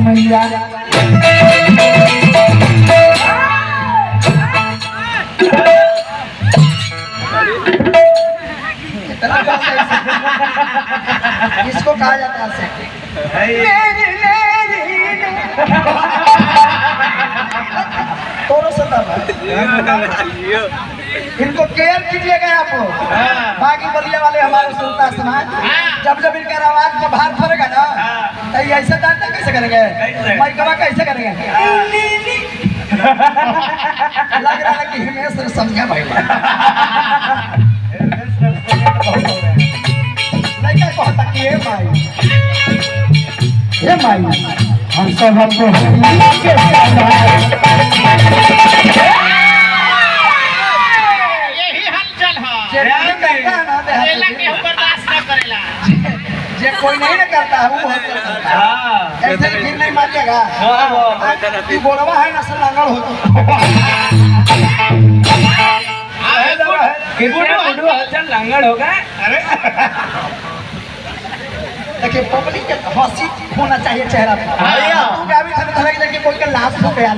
मैया इसको कहा जाता है इनको केयर कीजिएगा आप। बाकी बलिया वाले हमारे सुनता समाज जब जब इनका आवाज में बाहर फरेगा ना तो ये ऐसे जानते कैसे करेंगे, माइकवा कैसे करेंगे। लग रहा है कि हिमेश समझा भाई लड़का कहता कि ये माई हम सब हमको जे कोई नहीं ना करता है वो ऐसे फिर नहीं मारिएगा। गोड़वा है ना सलांगड़ होता लांगड़ होगा। अरे देखिए पब्लिक के हंसी होना चाहिए चेहरा पर। कोई का लाश हो गया